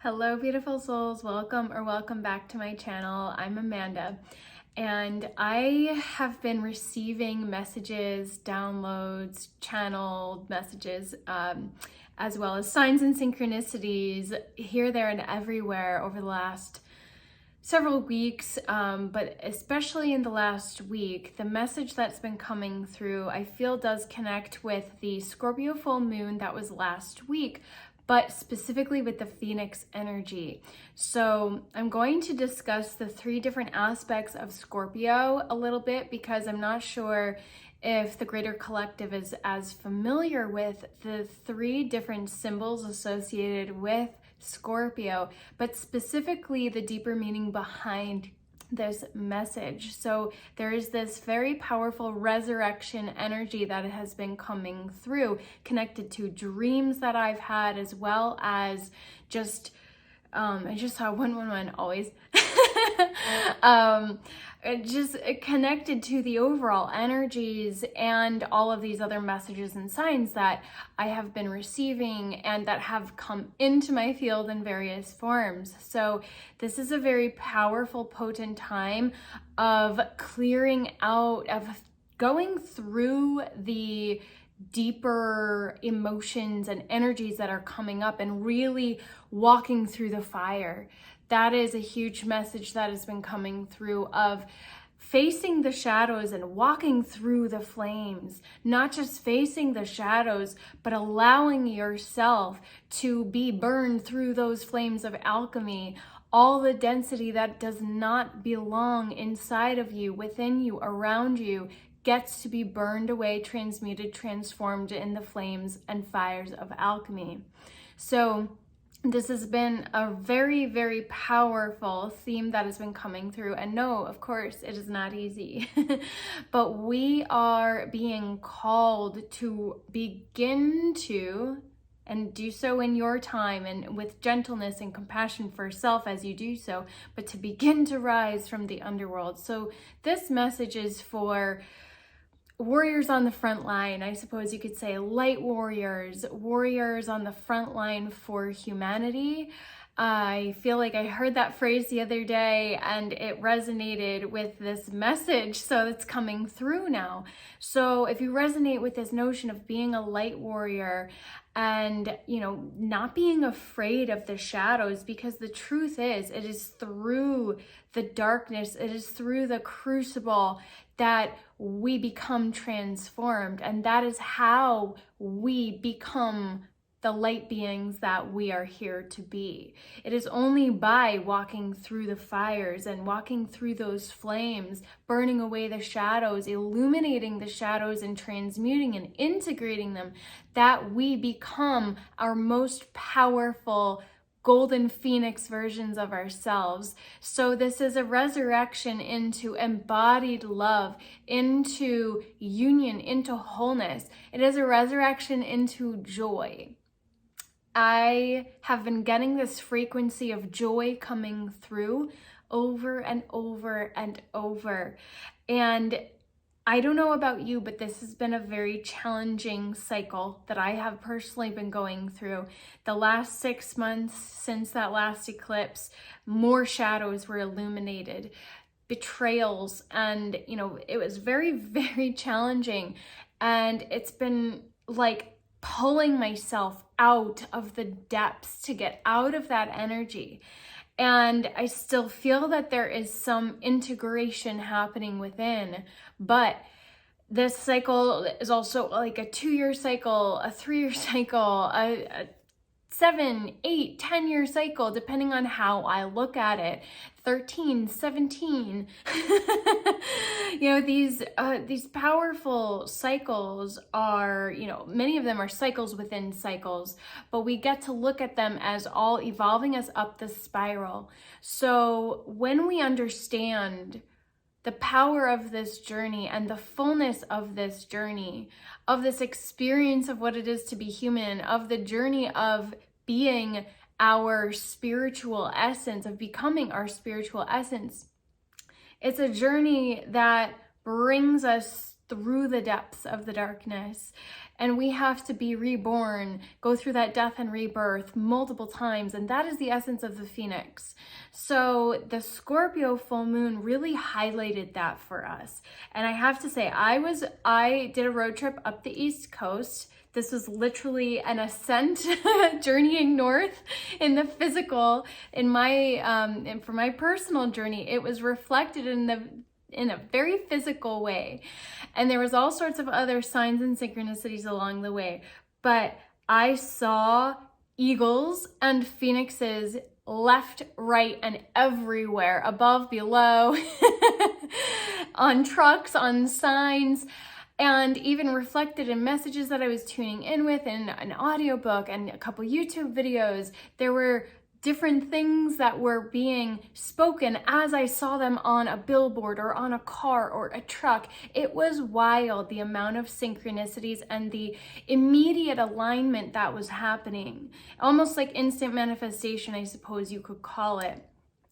Hello, beautiful souls. Welcome back to my channel. I'm Amanda, and I have been receiving messages, downloads, channeled messages, as well as signs and synchronicities here, there, and everywhere over the last several weeks, but especially in the last week. The message that's been coming through, I feel, does connect with the Scorpio full moon that was last week, but specifically with the Phoenix energy. So I'm going to discuss the 3 different aspects of Scorpio a little bit, because I'm not sure if the greater collective is as familiar with the 3 different symbols associated with Scorpio, but specifically the deeper meaning behind this message. So there is this very powerful resurrection energy that has been coming through, connected to dreams that I've had, as well as just I just saw 111 always. Just connected to the overall energies and all of these other messages and signs that I have been receiving and that have come into my field in various forms. So this is a very powerful, potent time of clearing out, of going through the deeper emotions and energies that are coming up and really walking through the fire. That is a huge message that has been coming through, of facing the shadows and walking through the flames. Not just facing the shadows, but allowing yourself to be burned through those flames of alchemy. All the density that does not belong inside of you, within you, around you, gets to be burned away, transmuted, transformed in the flames and fires of alchemy. So this has been a very, very powerful theme that has been coming through. And no, of course, it is not easy. But we are being called to begin to, and do so in your time and with gentleness and compassion for self as you do so, but to begin to rise from the underworld. So this message is for warriors on the front line, I suppose you could say, light warriors, warriors on the front line for humanity. I feel like I heard that phrase the other day and it resonated with this message, so it's coming through now. So if you resonate with this notion of being a light warrior and, not being afraid of the shadows, because the truth is, it is through the darkness, it is through the crucible that we become transformed, and that is how we become the light beings that we are here to be. It is only by walking through the fires and walking through those flames, burning away the shadows, illuminating the shadows and transmuting and integrating them, that we become our most powerful golden phoenix versions of ourselves. So this is a resurrection into embodied love, into union, into wholeness. It is a resurrection into joy. I have been getting this frequency of joy coming through over and over and over. And I don't know about you, but this has been a very challenging cycle that I have personally been going through. The last 6 months since that last eclipse, more shadows were illuminated, betrayals, and it was very, very challenging. And it's been like pulling myself out of the depths to get out of that energy. And I still feel that there is some integration happening within, but this cycle is also like a 2-year cycle, a 3-year cycle, a 7, 8, 10-year cycle, depending on how I look at it. 13, 17. These powerful cycles are, many of them are cycles within cycles, but we get to look at them as all evolving us up the spiral. So when we understand the power of this journey and the fullness of this journey, of this experience of what it is to be human, of the journey of being our spiritual essence, of becoming our spiritual essence, it's a journey that brings us through the depths of the darkness, and we have to be reborn, go through that death and rebirth multiple times, and that is the essence of the phoenix. So the Scorpio full moon really highlighted that for us. And I have to say, I did a road trip up the East Coast. This was literally an ascent, journeying north in the physical. In my and for my personal journey, it was reflected in a very physical way. And there was all sorts of other signs and synchronicities along the way. But I saw eagles and phoenixes left, right, and everywhere, above, below, on trucks, on signs, and even reflected in messages that I was tuning in with, in an audiobook and a couple YouTube videos. There were different things that were being spoken as I saw them on a billboard or on a car or a truck. It was wild, the amount of synchronicities and the immediate alignment that was happening. Almost like instant manifestation, I suppose you could call it.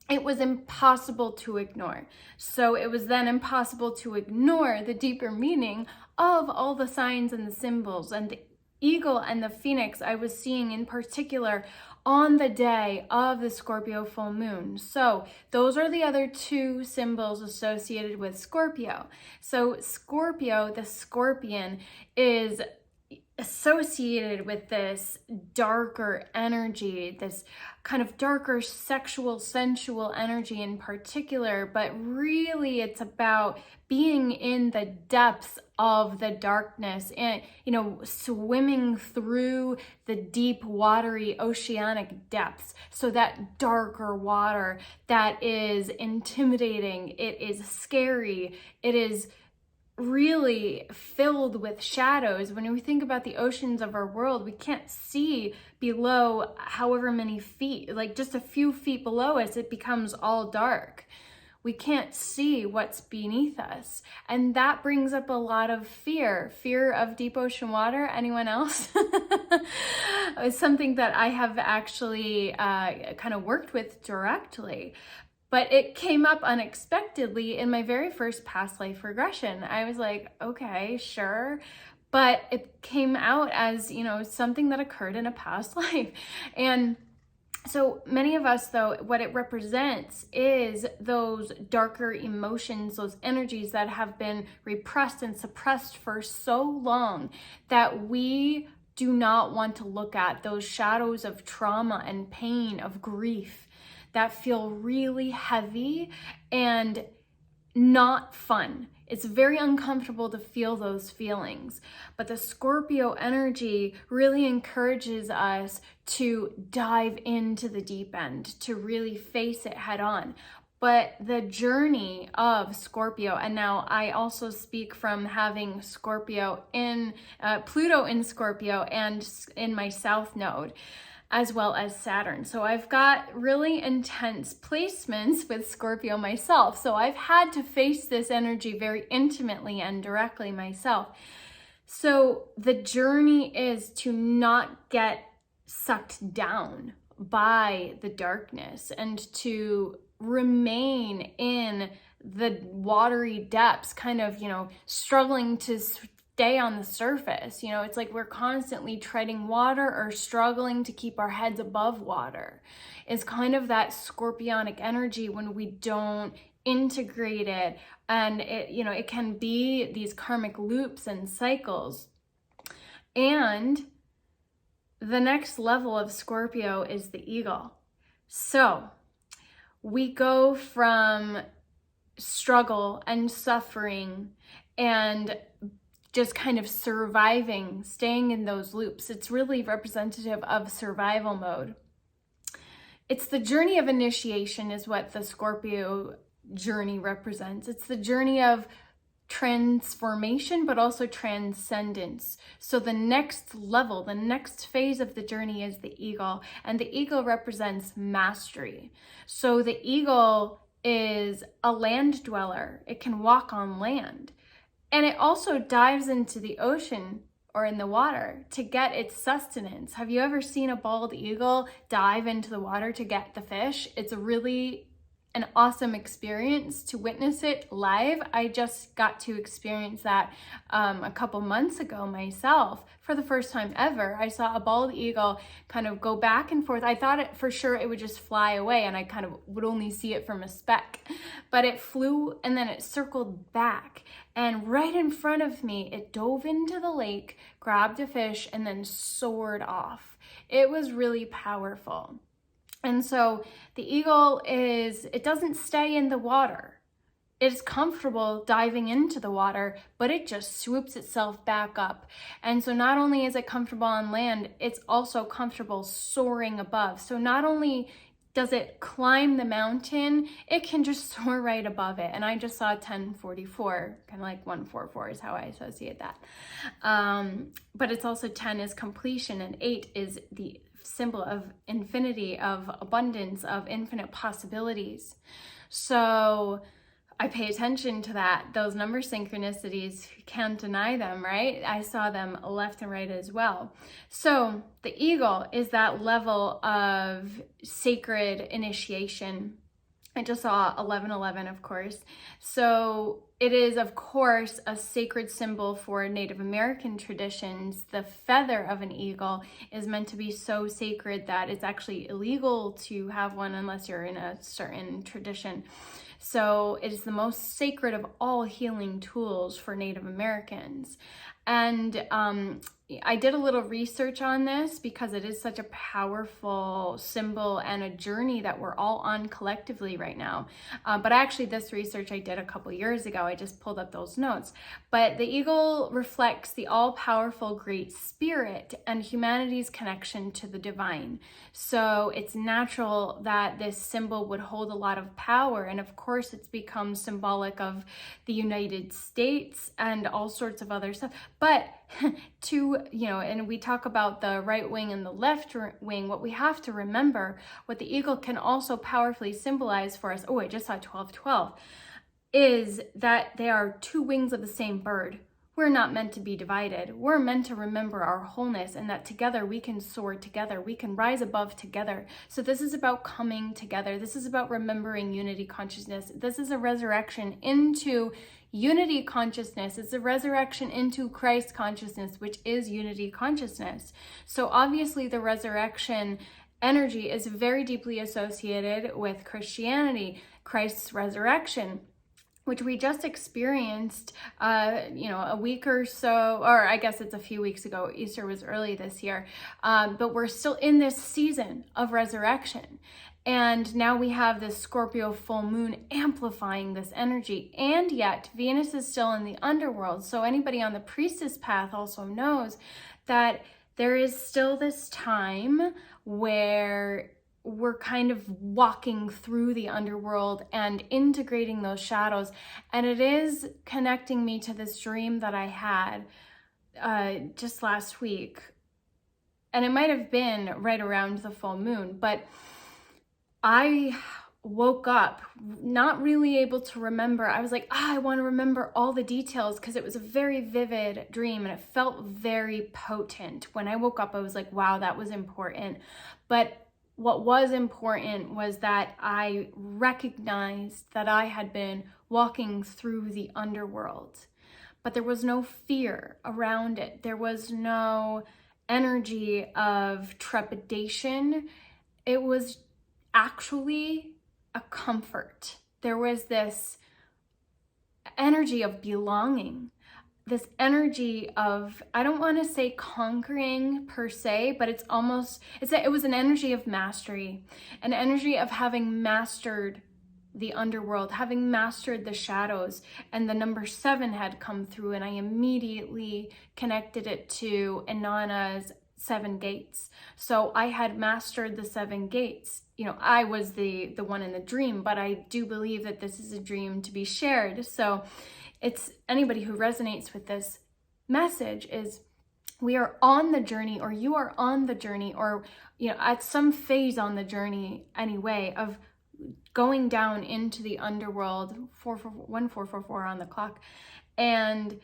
It was impossible to ignore. So it was then impossible to ignore the deeper meaning of all the signs and the symbols, and the eagle and the phoenix I was seeing in particular on the day of the Scorpio full moon. So those are the other two symbols associated with Scorpio. So Scorpio, the scorpion, is associated with this darker energy, this kind of darker sexual, sensual energy in particular, but really it's about being in the depths of the darkness and, swimming through the deep, watery, oceanic depths. So that darker water that is intimidating, it is scary, it is really filled with shadows. When we think about the oceans of our world, we can't see below however many feet, like just a few feet below us, it becomes all dark. We can't see what's beneath us. And that brings up a lot of fear of deep ocean water. Anyone else? It's something that I have actually kind of worked with directly. But it came up unexpectedly in my very first past life regression. I was like, okay, sure. But it came out as, something that occurred in a past life. And so many of us, though, what it represents is those darker emotions, those energies that have been repressed and suppressed for so long that we do not want to look at, those shadows of trauma and pain, of grief, that feel really heavy and not fun. It's very uncomfortable to feel those feelings. But the Scorpio energy really encourages us to dive into the deep end, to really face it head on. But the journey of Scorpio, and now I also speak from having Scorpio in Pluto in Scorpio and in my South Node, as well as Saturn. So I've got really intense placements with Scorpio myself. So I've had to face this energy very intimately and directly myself. So the journey is to not get sucked down by the darkness and to remain in the watery depths, kind of, struggling to stay on the surface. It's like we're constantly treading water or struggling to keep our heads above water. It's kind of that scorpionic energy when we don't integrate it, and it can be these karmic loops and cycles. And the next level of Scorpio is the eagle. So we go from struggle and suffering and just kind of surviving, staying in those loops. It's really representative of survival mode. It's the journey of initiation is what the Scorpio journey represents. It's the journey of transformation, but also transcendence. So the next level, the next phase of the journey is the eagle, and the eagle represents mastery. So the eagle is a land dweller. It can walk on land. And it also dives into the ocean or in the water to get its sustenance. Have you ever seen a bald eagle dive into the water to get the fish? It's really an awesome experience to witness it live. I just got to experience that a couple months ago myself for the first time ever. I saw a bald eagle kind of go back and forth. I thought for sure it would just fly away and I kind of would only see it from a speck, but it flew and then it circled back, and right in front of me it dove into the lake, grabbed a fish, and then soared off. It was really powerful. And so the eagle it doesn't stay in the water. It's comfortable diving into the water, but it just swoops itself back up. And so not only is it comfortable on land, it's also comfortable soaring above. So not only does it climb the mountain, it can just soar right above it. And I just saw 1044, kind of like 144 is how I associate that. But it's also 10 is completion, and 8 is the symbol of infinity, of abundance, of infinite possibilities. So I pay attention to that, those number synchronicities, you can't deny them, right? I saw them left and right as well. So the eagle is that level of sacred initiation. I just saw 1111, of course. So it is, of course, a sacred symbol for Native American traditions. The feather of an eagle is meant to be so sacred that it's actually illegal to have one unless you're in a certain tradition. So it is the most sacred of all healing tools for Native Americans. And I did a little research on this because it is such a powerful symbol and a journey that we're all on collectively right now. But actually this research I did a couple years ago. I just pulled up those notes. But the eagle reflects the all-powerful Great Spirit and humanity's connection to the divine. So it's natural that this symbol would hold a lot of power. And of course it's become symbolic of the United States and all sorts of other stuff. But and we talk about the right wing and the left wing, what we have to remember, what the eagle can also powerfully symbolize for us, I just saw 1212, is that they are two wings of the same bird. We're not meant to be divided. We're meant to remember our wholeness, and that together we can soar together. We can rise above together. So this is about coming together. This is about remembering unity consciousness. This is a resurrection into unity consciousness. It's a resurrection into Christ consciousness, which is unity consciousness. So obviously the resurrection energy is very deeply associated with Christianity, Christ's resurrection, which we just experienced, a week or so, or I guess it's a few weeks ago. Easter was early this year, but we're still in this season of resurrection. And now we have this Scorpio full moon amplifying this energy. And yet Venus is still in the underworld. So anybody on the priestess path also knows that there is still this time where we're kind of walking through the underworld and integrating those shadows. And it is connecting me to this dream that I had just last week. And it might have been right around the full moon, but I woke up not really able to remember. I was like, I want to remember all the details because it was a very vivid dream and it felt very potent. When I woke up, I was like, wow, that was important. But what was important was that I recognized that I had been walking through the underworld, but there was no fear around it. There was no energy of trepidation. It was actually a comfort. There was this energy of belonging, this energy of, I don't want to say conquering per se, but it was an energy of mastery, an energy of having mastered the underworld, having mastered the shadows. And the number 7 had come through, and I immediately connected it to Inanna's 7 gates. So I had mastered the 7 gates. I was the one in the dream, but I do believe that this is a dream to be shared. So it's anybody who resonates with this message is we are on the journey, or you are on the journey, or at some phase on the journey anyway, of going down into the underworld, 1444 on the clock, and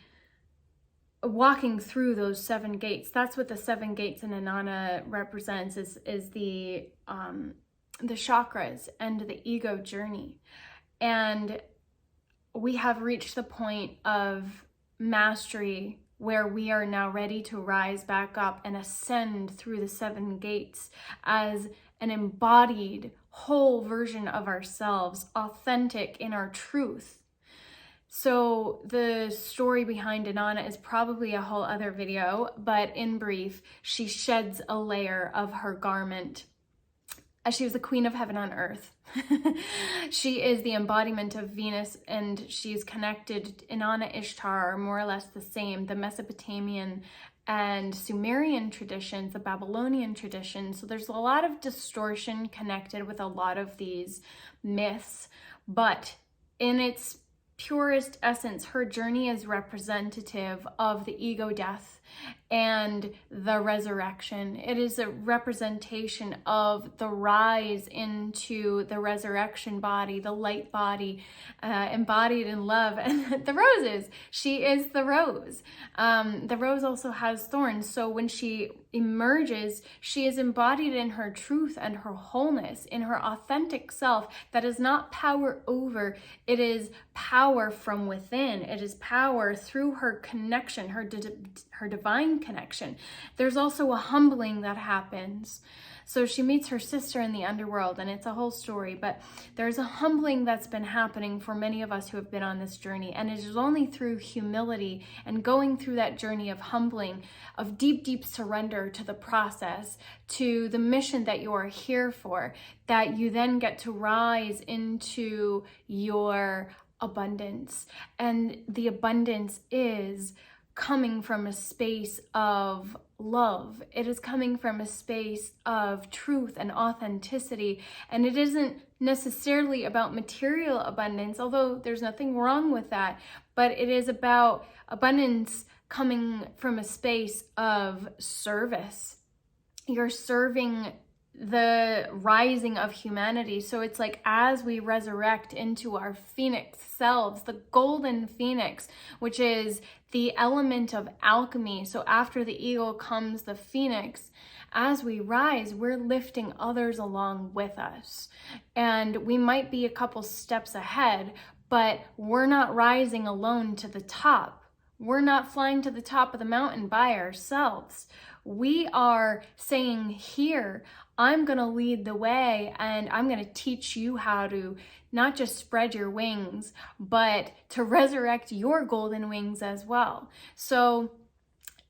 walking through those 7 gates. That's what the 7 gates in Inanna represents, is the the chakras and the ego journey. And we have reached the point of mastery where we are now ready to rise back up and ascend through the 7 gates as an embodied whole version of ourselves, authentic in our truth. So the story behind Inanna is probably a whole other video, but in brief, she sheds a layer of her garment. She was the queen of heaven on earth. She is the embodiment of Venus, and she's connected. Inanna, Ishtar are more or less the same. The Mesopotamian and Sumerian traditions, the Babylonian traditions. So there's a lot of distortion connected with a lot of these myths, but in its purest essence, her journey is representative of the ego death and the resurrection. It is a representation of the rise into the resurrection body, the light body, embodied in love. And the roses, she is the rose. The rose also has thorns. So when she emerges, she is embodied in her truth and her wholeness, in her authentic self. That is not power over, it is power from within. It is power through her connection, her divine connection. There's also a humbling that happens. So she meets her sister in the underworld, and it's a whole story, but there's a humbling that's been happening for many of us who have been on this journey. And it is only through humility and going through that journey of humbling, of deep, deep surrender to the process, to the mission that you are here for, that you then get to rise into your abundance. And the abundance is coming from a space of love. It is coming from a space of truth and authenticity. And it isn't necessarily about material abundance, although there's nothing wrong with that, but it is about abundance coming from a space of service. You're serving the rising of humanity. So it's like, as we resurrect into our phoenix selves, the golden phoenix, which is the element of alchemy. So after the eagle comes the phoenix. As we rise, we're lifting others along with us. And we might be a couple steps ahead, but we're not rising alone to the top. We're not flying to the top of the mountain by ourselves. We are saying, here, I'm going to lead the way, and I'm going to teach you how to not just spread your wings, but to resurrect your golden wings as well. So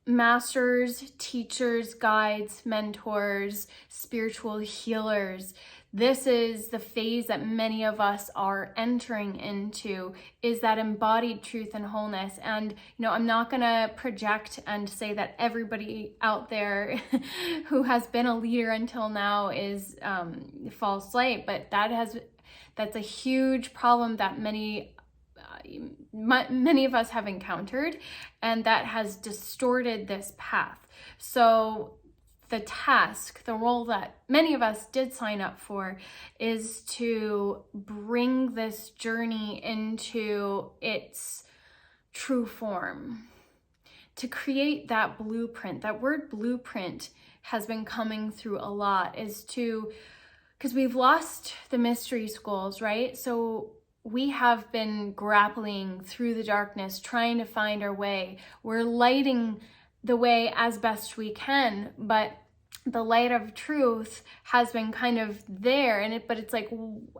masters, teachers, guides, mentors, spiritual healers, this is the phase that many of us are entering into, is that embodied truth and wholeness. And, I'm not going to project and say that everybody out there who has been a leader until now is false light, but that's a huge problem that many of us have encountered, and that has distorted this path. So the task, the role that many of us did sign up for, is to bring this journey into its true form, to create that blueprint. That word blueprint has been coming through a lot, because we've lost the mystery schools, right? So we have been grappling through the darkness, trying to find our way. We're lighting the way as best we can, but the light of truth has been kind of there, but it's like,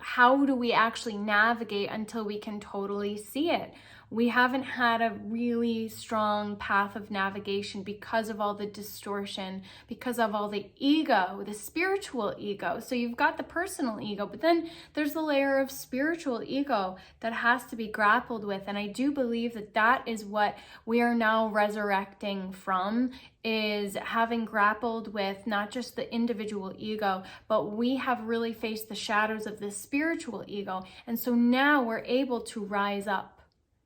how do we actually navigate until we can totally see it? We haven't had a really strong path of navigation because of all the distortion, because of all the ego, the spiritual ego. So you've got the personal ego, but then there's the layer of spiritual ego that has to be grappled with. And I do believe that that is what we are now resurrecting from, is having grappled with not just the individual ego, but we have really faced the shadows of the spiritual ego. And so now we're able to rise up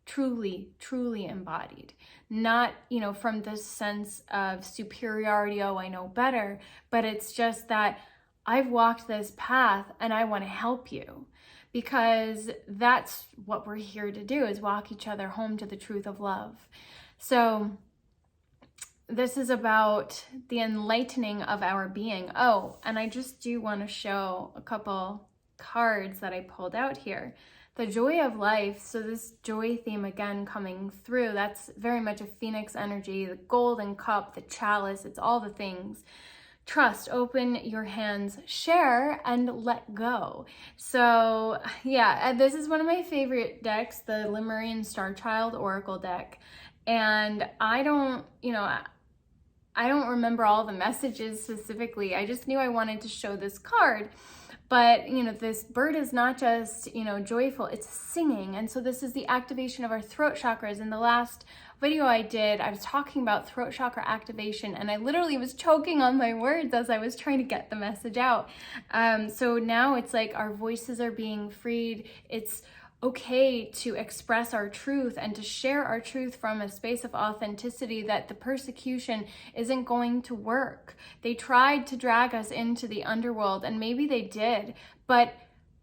truly embodied, not, from this sense of superiority, oh, I know better, but it's just that I've walked this path and I want to help you, because that's what we're here to do, is walk each other home to the truth of love. So this is about the enlightening of our being. Oh, and I just do want to show a couple cards that I pulled out here. The joy of life. So this joy theme again coming through. That's very much a phoenix energy. The golden cup, the chalice, it's all the things. Trust, open your hands, share, and let go. So yeah, this is one of my favorite decks, the Lemurian Star Child Oracle deck. And I don't remember all the messages specifically. I just knew I wanted to show this card. But, this bird is not just, joyful, it's singing. And so this is the activation of our throat chakras. In the last video I did, I was talking about throat chakra activation, and I literally was choking on my words as I was trying to get the message out. So now it's like our voices are being freed. It's okay to express our truth and to share our truth from a space of authenticity, that the persecution isn't going to work. They tried to drag us into the underworld, and maybe they did, but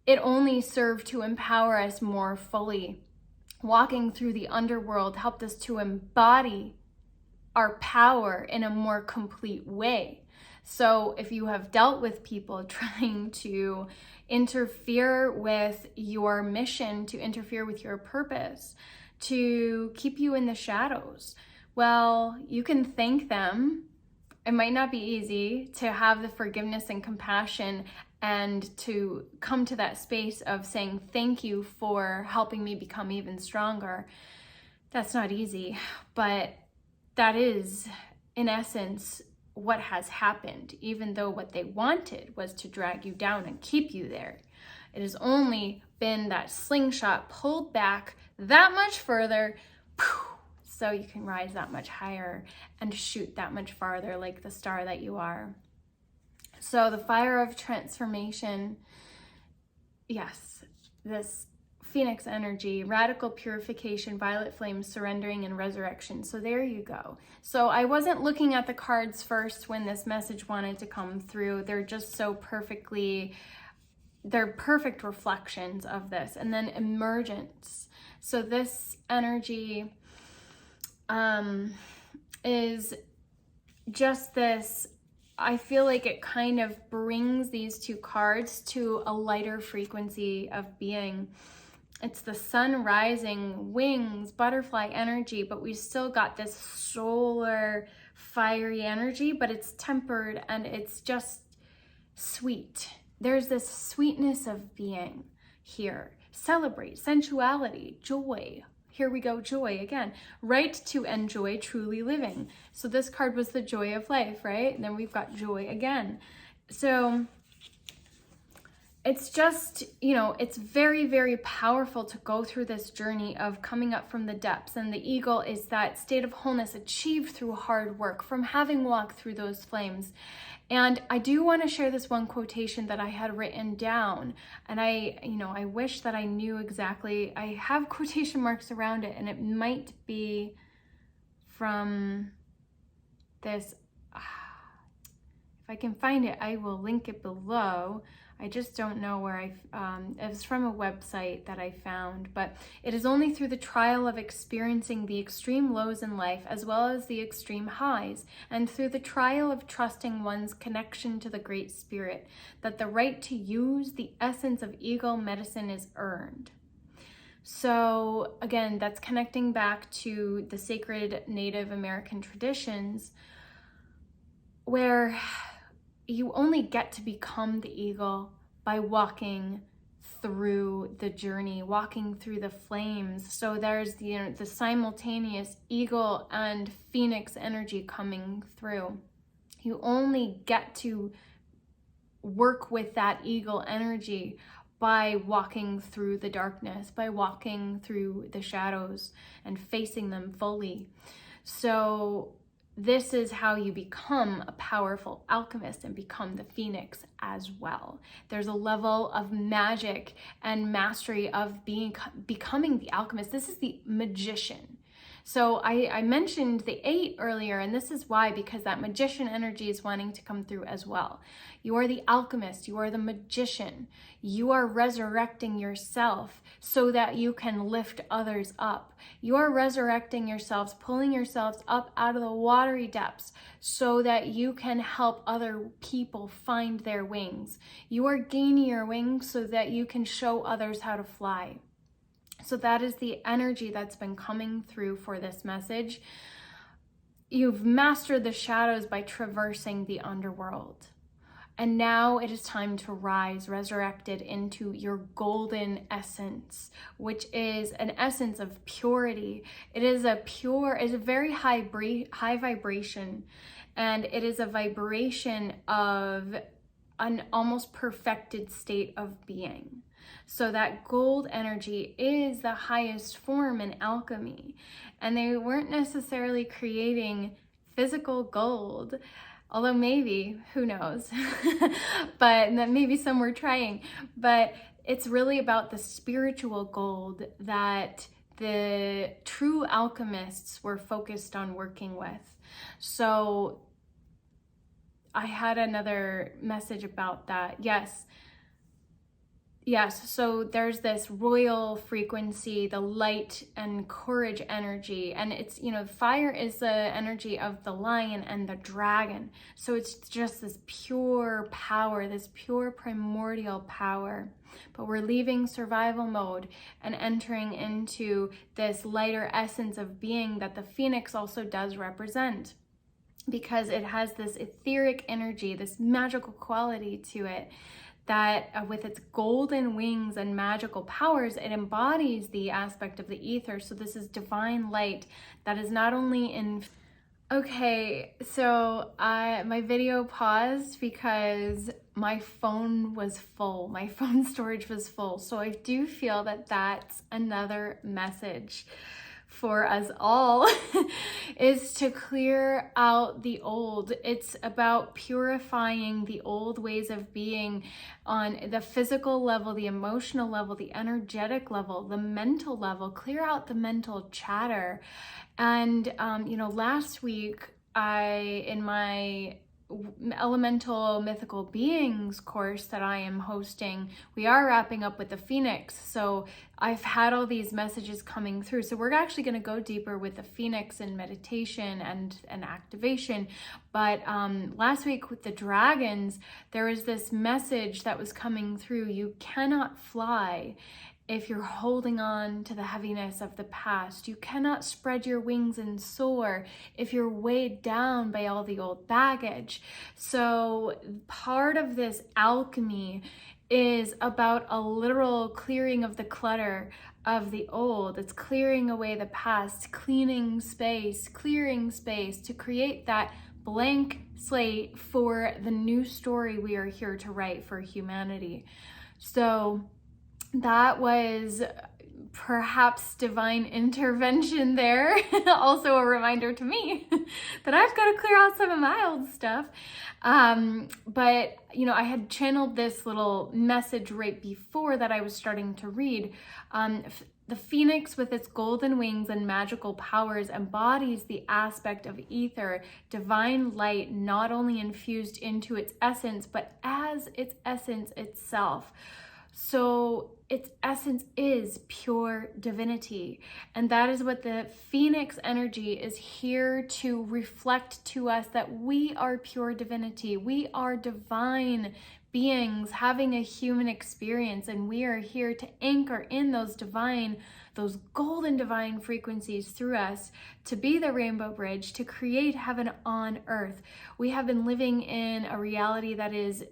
it only served to empower us more fully. Walking through the underworld helped us to embody our power in a more complete way. So if you have dealt with people trying to interfere with your mission, to interfere with your purpose, to keep you in the shadows, well, you can thank them. It might not be easy to have the forgiveness and compassion and to come to that space of saying thank you for helping me become even stronger. That's not easy, but that is, in essence, what has happened, even though what they wanted was to drag you down and keep you there. It has only been that slingshot pulled back that much further, so you can rise that much higher and shoot that much farther like the star that you are. So the fire of transformation, yes, this Phoenix energy, radical purification, violet flames, surrendering, and resurrection. So there you go. So I wasn't looking at the cards first when this message wanted to come through. They're just so they're perfect reflections of this. And then emergence. So this energy is just this, I feel like it kind of brings these two cards to a lighter frequency of being. It's the sun rising, wings, butterfly energy, but we still got this solar fiery energy, but it's tempered and it's just sweet. There's this sweetness of being here. Celebrate sensuality, joy. Here we go, joy again. Right to enjoy truly living. So this card was the joy of life, right? And then we've got joy again. So it's just, it's very, very powerful to go through this journey of coming up from the depths. And the eagle is that state of wholeness achieved through hard work, from having walked through those flames. And I do want to share this one quotation that I had written down. And I wish that I knew exactly. I have quotation marks around it, and it might be from this. If I can find it, I will link it below. I just don't know where it was from a website that I found, but it is only through the trial of experiencing the extreme lows in life as well as the extreme highs, and through the trial of trusting one's connection to the Great Spirit, that the right to use the essence of eagle medicine is earned. So again, that's connecting back to the sacred Native American traditions, where you only get to become the eagle by walking through the journey, walking through the flames. So there's the simultaneous eagle and phoenix energy coming through. You only get to work with that eagle energy by walking through the darkness, by walking through the shadows and facing them fully. So this is how you become a powerful alchemist and become the phoenix as well. There's a level of magic and mastery of becoming the alchemist. This is the magician. So I mentioned the 8 earlier, and this is why, because that magician energy is wanting to come through as well. You are the alchemist, you are the magician. You are resurrecting yourself so that you can lift others up. You are resurrecting yourselves, pulling yourselves up out of the watery depths so that you can help other people find their wings. You are gaining your wings so that you can show others how to fly. So that is the energy that's been coming through for this message. You've mastered the shadows by traversing the underworld. And now it is time to rise, resurrected into your golden essence, which is an essence of purity. It is a very high vibration, and it is a vibration of an almost perfected state of being. So that gold energy is the highest form in alchemy. And they weren't necessarily creating physical gold, although maybe, who knows, but maybe some were trying. But it's really about the spiritual gold that the true alchemists were focused on working with. So I had another message about that. Yes, so there's this royal frequency, the light and courage energy, and it's, fire is the energy of the lion and the dragon. So it's just this pure power, this pure primordial power. But we're leaving survival mode and entering into this lighter essence of being that the phoenix also does represent, because it has this etheric energy, this magical quality to it, that with its golden wings and magical powers, it embodies the aspect of the ether. So this is divine light that is not only in... Okay, so my video paused because my phone was full. My phone storage was full. So I do feel that that's another message for us all is to clear out the old. It's about purifying the old ways of being on the physical level, the emotional level, the energetic level, the mental level. Clear out the mental chatter. And last week in my elemental mythical beings course that I am hosting, we are wrapping up with the phoenix. So I've had all these messages coming through. So we're actually going to go deeper with the phoenix and meditation and activation. But last week with the dragons, there was this message that was coming through. You cannot fly if you're holding on to the heaviness of the past. You cannot spread your wings and soar if you're weighed down by all the old baggage. So part of this alchemy is about a literal clearing of the clutter of the old. It's clearing away the past, clearing space to create that blank slate for the new story we are here to write for humanity. So that was perhaps divine intervention there. Also a reminder to me that I've got to clear out some of my old stuff. But I had channeled this little message right before that I was starting to read. The phoenix with its golden wings and magical powers embodies the aspect of ether, divine light, not only infused into its essence, but as its essence itself. So its essence is pure divinity. And that is what the phoenix energy is here to reflect to us, that we are pure divinity. We are divine beings having a human experience, and we are here to anchor in those golden divine frequencies through us, to be the rainbow bridge, to create heaven on earth. We have been living in a reality that is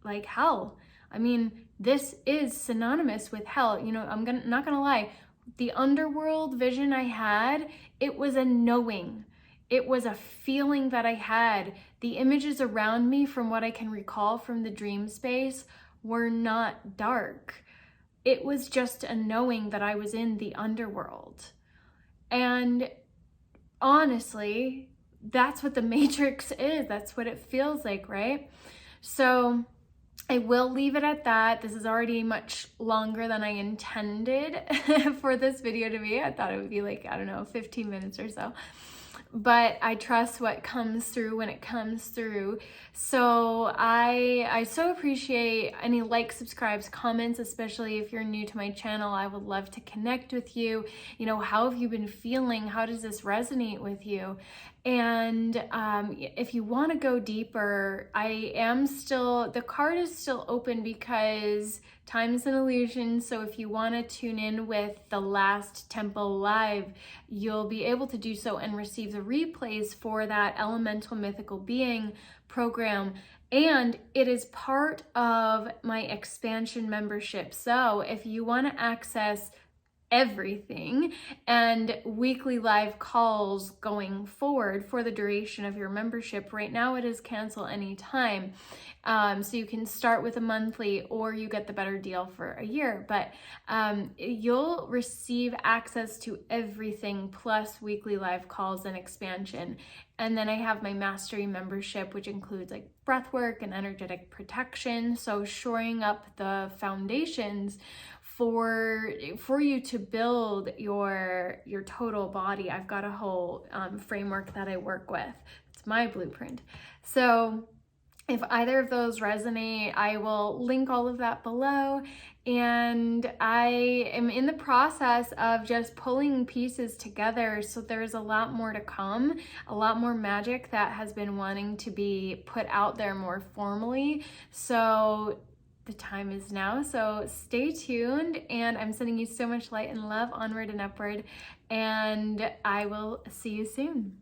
like hell. I mean, this is synonymous with hell. I'm not gonna lie. The underworld vision I had, it was a knowing. It was a feeling that I had. The images around me, from what I can recall from the dream space, were not dark. It was just a knowing that I was in the underworld. And honestly, that's what the Matrix is. That's what it feels like, right? So I will leave it at that. This is already much longer than I intended for this video to be. I thought it would be like, I don't know, 15 minutes or so. But I trust what comes through when it comes through. So I so appreciate any likes, subscribes, comments, especially if you're new to my channel. I would love to connect with you. You know, how have you been feeling? How does this resonate with you? And if you want to go deeper, the card is still open because time is an illusion. So if you want to tune in with the last temple live, you'll be able to do so and receive the replays for that elemental mythical being program. And it is part of my expansion membership. So if you want to access everything and weekly live calls going forward for the duration of your membership, right now it is cancel anytime. So you can start with a monthly, or you get the better deal for a year, but you'll receive access to everything plus weekly live calls and expansion. And then I have my mastery membership, which includes like breath work and energetic protection. So shoring up the foundations for you to build your total body. I've got a whole framework that I work with. It's my blueprint. So if either of those resonate, I will link all of that below. And I am in the process of just pulling pieces together. So there's a lot more to come, a lot more magic that has been wanting to be put out there more formally. So the time is now, so stay tuned, and I'm sending you so much light and love onward and upward, and I will see you soon.